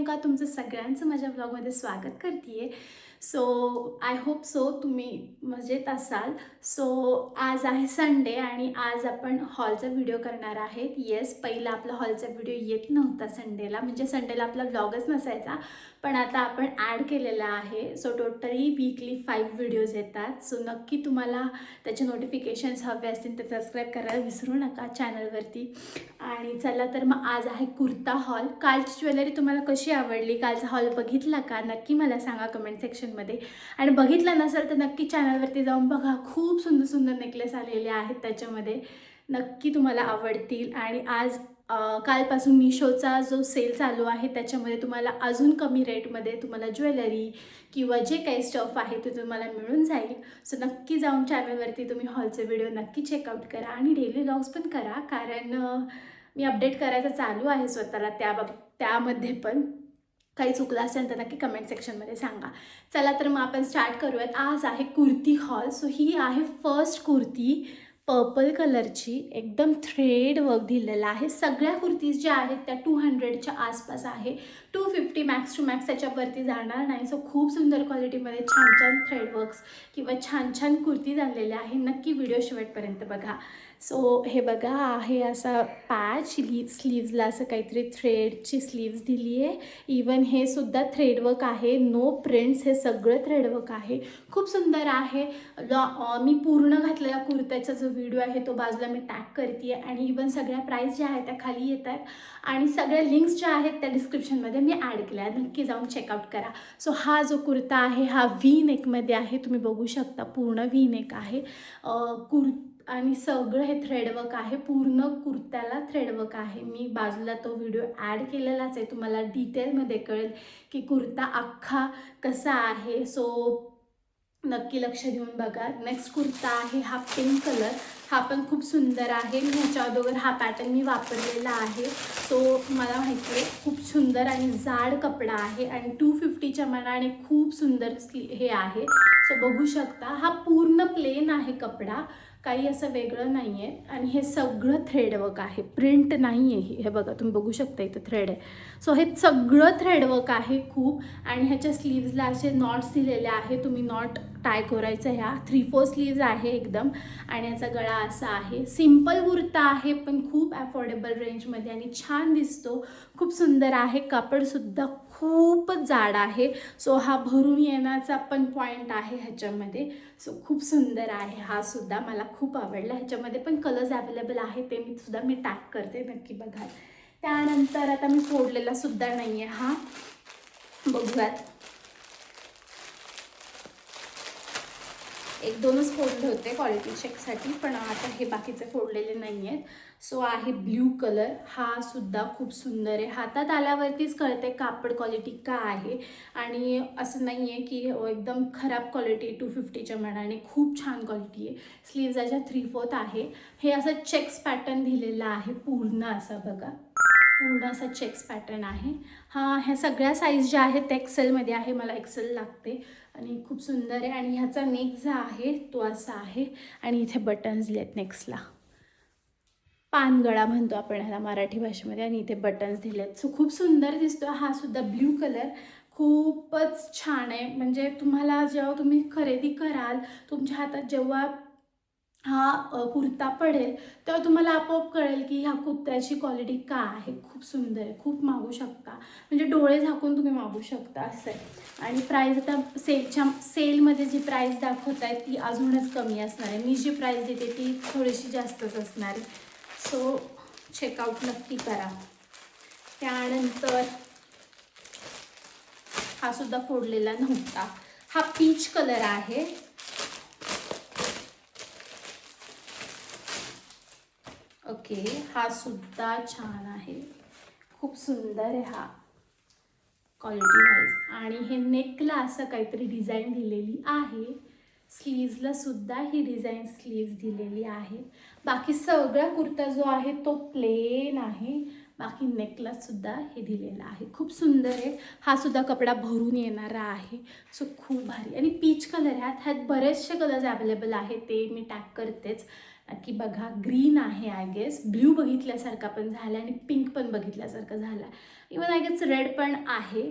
प्रियंका तुमचं सगळ्यांचं माझ्या ब्लॉगमध्ये स्वागत करते आहे. सो आय होप सो तुम्ही मजेत असाल. सो आज आहे संडे आणि आज आपण हॉलचा व्हिडिओ करणार आहेत. येस, पहिला आपला हॉलचा व्हिडिओ येत नव्हता संडेला, म्हणजे संडेला आपला ब्लॉगच नसायचा, पण आता आपण ॲड केलेला आहे. सो टोटली वीकली 5 व्हिडिओज येतात. सो नक्की तुम्हाला त्याचे नोटिफिकेशन्स हवे असतील तर सबस्क्राईब करायला विसरू नका चॅनलवरती. आणि चला तर मग आज आहे कुर्ता हॉल. कालची ज्वेलरी तुम्हाला कशी आवडली, कालचा हॉल बघितला का, नक्की मला सांगा कमेंट सेक्शनमध्ये. आणि बघितला नसेल तर नक्की चॅनलवरती जाऊन बघा, खूप सुंदर सुंदर नेकलेस आलेले आहेत त्याच्यामध्ये, नक्की तुम्हाला आवडतील. आणि आज कालपासून मिशोचा जो सेल चालू आहे त्याच्यामध्ये तुम्हाला अजून कमी रेटमध्ये तुम्हाला ज्वेलरी किंवा जे काही स्टफ आहे ते तुम्हाला मिळून जाईल. सो नक्की जाऊन चॅनलवरती तुम्ही हॉलचे व्हिडिओ नक्की चेकआउट करा आणि डेली व्लॉग्स पण करा, कारण मी अपडेट करायचं चालू आहे स्वतःला त्यामध्ये पण काही चुकलं असेल तर नक्की कमेंट सेक्शनमध्ये सांगा. चला तर मग आपण स्टार्ट करूयात. आज आहे कुर्ती हॉल. सो ही आहे फर्स्ट कुर्ती, पर्पल कलरची, एकदम थ्रेड वर्क दिलेला आहे. सगळ्या कुर्तीज ज्या आहेत त्या 200च्या आसपास आहे. 250 मॅक्स टू मॅक्स त्याच्यावरती जाणार नाही. सो खूप सुंदर क्वालिटीमध्ये छान छान थ्रेड वर्क्स किंवा छान छान कुर्ती झालेल्या आहे. नक्की व्हिडिओ शेवटपर्यंत बघा. सो हे बघा, आहे असा पॅच, स्लीव्जला असं काहीतरी थ्रेडची स्लीव्ज दिली आहे. इवन हे सुद्धा थ्रेडवर्क आहे, नो प्रिंट्स, हे सगळं थ्रेडवर्क आहे. खूप सुंदर आहे. मी पूर्ण घातलेला कुर्त्याचा जो व्हिडिओ आहे तो बाजूला मी टॅग करते आहे. आणि इवन सगळ्या प्राईस ज्या आहेत त्या खाली येत आहेत आणि सगळ्या लिंक्स ज्या आहेत त्या डिस्क्रिप्शनमध्ये मी ॲड केल्या आहेत. नक्की जाऊन चेकआउट करा. सो हा जो कुर्ता आहे हा व्ही नेकमध्ये आहे, तुम्ही बघू शकता पूर्ण व्ही नेक आहे. आणि सगळं हे थ्रेडवर्क आहे, पूर्ण कुर्त्याला थ्रेडवर्क आहे. मी बाजूला तो व्हिडिओ ॲड केलेलाच आहे, तुम्हाला डिटेलमध्ये कळेल की कुर्ता अख्खा कसा आहे. सो नक्की लक्ष देऊन बघा. नेक्स्ट कुर्ता आहे हा पिंक कलर. हा पण खूप सुंदर आहे. मी ह्याच्या अगोदर हा पॅटर्न मी वापरलेला आहे. सो मला माहिती आहे, खूप सुंदर आणि जाड कपडा आहे आणि 250च्या मानाने खूप सुंदर हे आहे. सो बघू शकता, हा पूर्ण प्लेन आहे कपडा, काही असं वेगळं नाही आहे. आणि हे सगळं थ्रेडवर्क आहे, प्रिंट नाही आहे. हे बघा, तुम्ही बघू शकता इथं थ्रेड आहे. सो हे सगळं थ्रेडवर्क आहे खूप. आणि ह्याच्या स्लीव्जला असे नॉट्स दिलेले आहे, तुम्ही नॉट टाय करायचं. ह्या 3/4 स्लीव्ज आहे एकदम. आणि याचा गळा असा आहे. सिम्पल कुर्ता आहे पण खूप अफोर्डेबल रेंजमध्ये आणि छान दिसतो. खूप सुंदर आहे. कापडसुद्धा खूपच जाड आहे. सो हा भरून येण्याचा पण पॉईंट आहे ह्याच्यामध्ये. सो खूप सुंदर आहे. हा सुद्धा मला खूप आवडला. ह्याच्यामध्ये पण कलर्स अवेलेबल आहे, ते मी टॅग करते, नक्की बघा. त्यानंतर आता मी फोडलेला सुद्धा नाही आहे हा, बघूयात. एक दोनच फोडले होते क्वालिटी चेकसाठी, पण आता हे बाकीचे फोडलेले नाही आहेत. सो आहे ब्ल्यू कलर. हा सुद्धा खूप सुंदर आहे. हातात आल्यावरतीच कळते कापड क्वालिटी का आहे. आणि असं नाही आहे की एकदम खराब क्वालिटी, 250च्या मानाने खूप छान क्वालिटी आहे. स्लीव्जाच्या 3/4 आहे. हे असं चेक्स पॅटर्न दिलेलं आहे पूर्ण, असं बघा, पूर्ण असा चेक्स पॅटर्न आहे. ह्या सगळ्या साईज ज्या आहेत त्या एक्सेलमध्ये आहे, मला एक्सेल लागते. आणि खूप सुंदर आहे. आणि ह्याचा नेक जो आहे तो असा आहे आणि इथे बटन्स दिलेत नेक्सला, पानगळा म्हणतो आपण ह्याला मराठी भाषेमध्ये, आणि इथे बटन्स दिलेत. सो खूप सुंदर दिसतो. हा सुद्धा ब्ल्यू कलर खूपच छान आहे. म्हणजे तुम्हाला जेव्हा तुम्ही खरेदी कराल, तुमच्या हातात जेव्हा हा कुर्ता पडेल तेव्हा तुम्हाला आपोआप कळेल की ह्या कुर्त्याची क्वालिटी का आहे. खूप सुंदर आहे, खूप मागू शकता, म्हणजे डोळे झाकून तुम्ही मागू शकता असं आहे. आणि प्राईस आता सेलमध्ये जी प्राईस दाखवत आहे ती अजूनच कमी असणार आहे. मी जी प्राईस देते ती थोडीशी जास्तच असणार आहे. सो चेकआउट नक्की करा. त्यानंतर हा सुद्धा फोडलेला नव्हता. हा पीच कलर आहे. ओके, हा सुद्धा छान आहे, खूप सुंदर आहे हा क्वालिटी वाईज. आणि हे नेकला असं काहीतरी डिझाईन दिलेली आहे. स्लीव्जला सुद्धा ही डिझाईन स्लीव्ज दिलेली आहे. बाकी सगळा कुर्ता जो आहे तो प्लेन आहे. बाकी नेकलाससुद्धा हे दिलेला आहे. खूप सुंदर आहे. हा सुद्धा कपडा भरून येणारा आहे. सो खूप भारी. आणि पीच कलर ह्यात बरेचसे कलर्स अवेलेबल आहेत, ते मी टॅग करतेच. की बघा, ग्रीन आहे आय गेस, ब्ल्यू बघितल्यासारखा पण झाला आणि पिंक पण बघितल्यासारखं झाला. इवन आय गेस रेड पण आहे,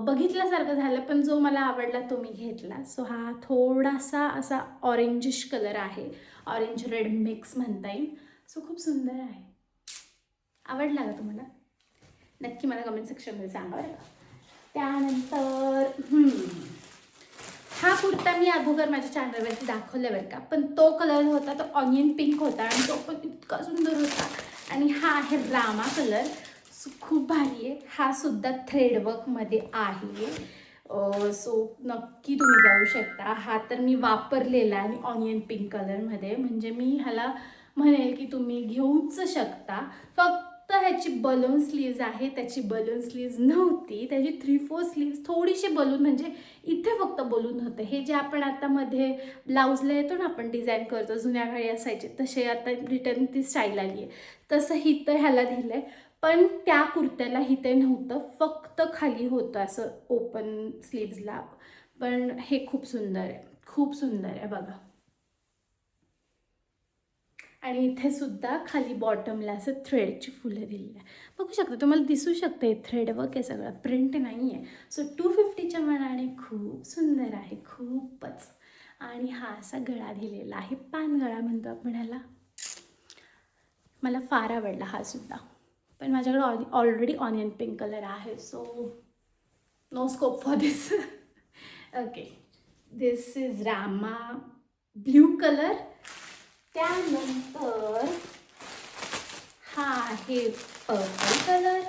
बघितल्यासारखं झालं, पण जो मला आवडला तो मी घेतला. सो हा थोडासा असा ऑरेंजिश कलर आहे, ऑरेंज रेड मिक्स म्हणता येईल. सो खूप सुंदर आहे. आवडला का तुम्हाला? नक्की मला कमेंट सेक्शनमध्ये सांगा बरं का. त्यानंतर हा कुर्ता मी अगोदर माझ्या चॅनलवरती दाखवला बरं का, पण तो कलर होता तो ऑनियन पिंक होता आणि तो पण इतका सुंदर होता. आणि हा आहे रामा कलर. खूप भारी आहे. हा सुद्धा थ्रेडवर्कमध्ये आहे. सो नक्की तुम्ही जाऊ शकता. हा तर मी वापरलेला आणि ऑनियन पिंक कलरमध्ये, म्हणजे मी ह्याला म्हणेल की तुम्ही घेऊच शकता. फक्त ह्याची बलून स्लीव्ज आहे, त्याची बलून स्लीव्ज नव्हती, त्याची 3/4 स्लीव्ज थोडीशी बलून, म्हणजे इथे फक्त बलून होतं. हे जे आपण आता मध्ये ब्लाऊजला येतो ना, आपण डिझाईन करतो, जुन्या काळी असायचे तसे, आता रिटर्न ती स्टाईल आली आहे, तसं हिथं ह्याला दिलं आहे. पण त्या कुर्त्याला हिथे नव्हतं, फक्त खाली होतं असं ओपन स्लीव्जला. पण हे खूप सुंदर आहे, खूप सुंदर आहे बघा. आणि इथे सुद्धा खाली बॉटमला असं थ्रेडची फुलं दिलेली आहे. बघू शकता, तुम्हाला दिसू शकतं हे थ्रेडवर्क आहे, सगळं प्रिंट नाही आहे. सो 250च्या मनाने खूप सुंदर आहे, खूपच. आणि हा असा गळा दिलेला आहे, पान गळा म्हणतो आपण ह्याला. मला फार आवडला हा सुद्धा, पण माझ्याकडे ऑलरेडी ऑनियन पिंक कलर आहे, so no scope for this. Okay, this is Rama blue colour. त्यानंतर हा आहे पर्पल कलर.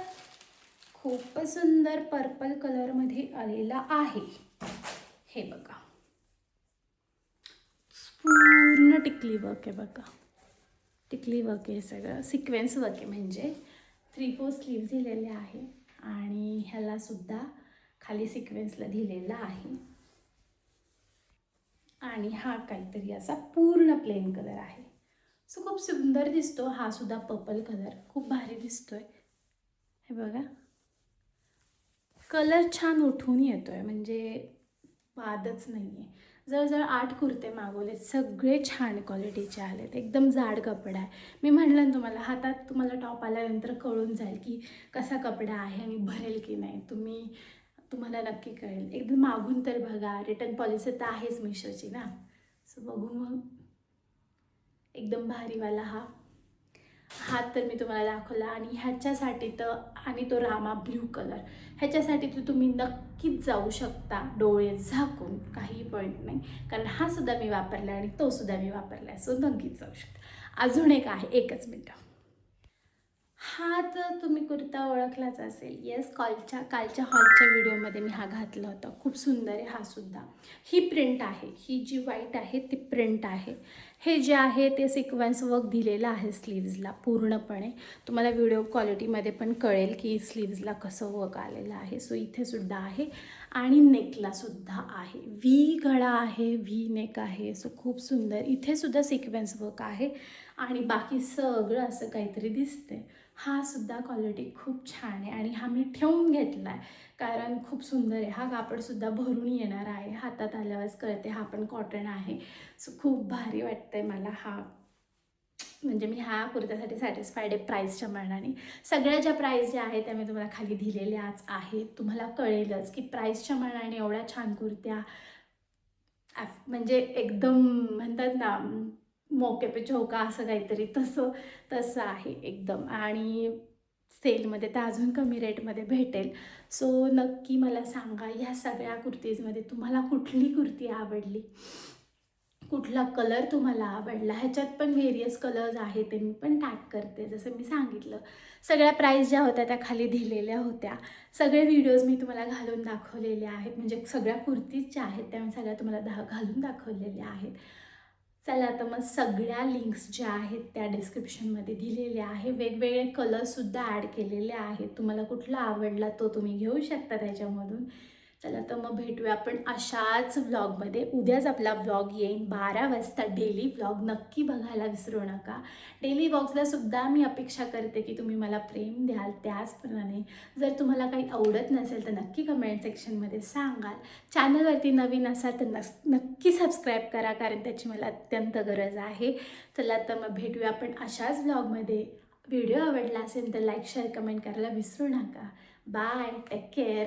खूप सुंदर पर्पल कलरमध्ये आलेला आहे. हे बघा, पूर्ण टिकली वर्क आहे बघा, टिकली वर्क आहे, सगळं सिक्वेन्स वर्क आहे, म्हणजे 3/4 स्लीव्ज दिलेले आहे आणि ह्याला सुद्धा खाली सिक्वेन्सला दिलेला आहे. आणि हा काहीतरी असा पूर्ण प्लेन कलर आहे. सो खूप सुंदर दिसतो हा सुद्धा पर्पल कलर, खूप भारी दिसतोय. हे बघा, कलर छान उठून येतोय, म्हणजे वादच नाही आहे. जवळजवळ 8 कुर्ते मागवले, सगळे छान क्वालिटीचे आलेत, एकदम जाड कपडा आहे. मी म्हणलं ना तुम्हाला, हातात तुम्हाला टॉप आल्यानंतर कळून जाईल की कसा कपडा आहे आणि भरेल की नाही. तुम्हाला नक्की कळेल. एकदम मागून तर बघा, रिटर्न पॉलिसी तर आहेच मिशोची ना, सो बघून मग एकदम भारीवाला हा तर मी तुम्हाला दाखवला. आणि ह्याच्यासाठी तर, आणि तो रामा ब्ल्यू कलर, ह्याच्यासाठी तर तुम्ही नक्कीच जाऊ शकता डोळे झाकून, काही पॉईंट नाही, कारण हा सुद्धा मी वापरला आणि तो सुद्धा मी वापरला आहे, सो नक्कीच जाऊ शकता. अजून एक आहे, एकच मिनटं. हा तर तुम्ही कुर्ता ओळखलाच असेल. येस, कालच्या हॉलच्या व्हिडिओमध्ये मी हा घातला होता. खूप सुंदर आहे हा सुद्धा. ही प्रिंट आहे, ही जी व्हाईट आहे ती प्रिंट आहे. हे जे आहे ते सिक्वेन्स वर्क दिलेलं आहे स्लीव्जला पूर्णपणे. तुम्हाला व्हिडिओ क्वालिटीमध्ये पण कळेल की स्लीव्जला कसं वर्क आलेलं आहे. सो इथे सुद्धा आहे आणि नेकला सुद्धा आहे. व्ही गळा आहे, व्ही नेक आहे. सो खूप सुंदर. इथे सुद्धा सिक्वेन्स वर्क आहे आणि बाकी सगळं असं काहीतरी दिसते. हा सुद्धा क्वालिटी खूप छान आहे आणि हा मी ठेवून घेतला आहे, कारण खूप सुंदर आहे. हा कापडसुद्धा भरून येणार आहे, हातात आल्यावरच कळते. हा पण कॉटन आहे. सो खूप भारी वाटतं आहे मला हा. म्हणजे मी ह्या कुर्त्यासाठी सॅटिस्फाईड आहे प्राईसच्या मानाने. सगळ्या ज्या प्राईस ज्या आहेत त्या मी तुम्हाला खाली दिलेल्याच आहेत. तुम्हाला कळेलच की प्राईसच्या मानाने एवढ्या छान कुर्त्या, म्हणजे एकदम म्हणतात ना, मौके पे चौका असं काहीतरी, तसं आहे एकदम. आणि सेलमध्ये तर अजून कमी रेटमध्ये भेटेल. सो नक्की मला सांगा, ह्या सगळ्या कुर्तीजमध्ये तुम्हाला कुठली कुर्ती आवडली, कुठला कलर तुम्हाला आवडला. ह्याच्यात पण व्हेरियस कलर्स आहेत, ते मी पण टॅग करते. जसं मी सांगितलं, सगळ्या प्राईस ज्या होत्या त्या खाली दिलेल्या होत्या. सगळे व्हिडिओज मी तुम्हाला घालून दाखवलेले आहेत, म्हणजे सगळ्या कुर्तीज ज्या आहेत त्या मी सगळ्या तुम्हाला घालून दाखवलेल्या आहेत. चला, तर मग सगळ्या लिंक्स ज्या आहेत त्या डिस्क्रिप्शनमध्ये दिलेल्या आहे. वेगवेगळे कलर्ससुद्धा ॲड केलेले आहेत. तुम्हाला कुठला आवडला तो तुम्ही घेऊ शकता त्याच्यामधून. चला तर मग भेटूया आपण अशाच व्लॉगमध्ये. उद्याच आपला व्लॉग येईन 12 वाजता डेली व्लॉग. नक्की बघायला विसरू नका. डेली व्लॉग्सला सुद्धा मी अपेक्षा करते की तुम्ही मला प्रेम द्याल. त्याचप्रमाणे जर तुम्हाला काही आवडत नसेल तर नक्की कमेंट सेक्शनमध्ये सांगाल. चॅनलवरती नवीन असाल तर नक्की सबस्क्राईब करा, कारण त्याची मला अत्यंत गरज आहे. चला तर मग भेटूया आपण अशाच व्लॉगमध्ये. व्हिडिओ आवडला असेल तर लाईक शेअर कमेंट करायला विसरू नका. Bye, take care.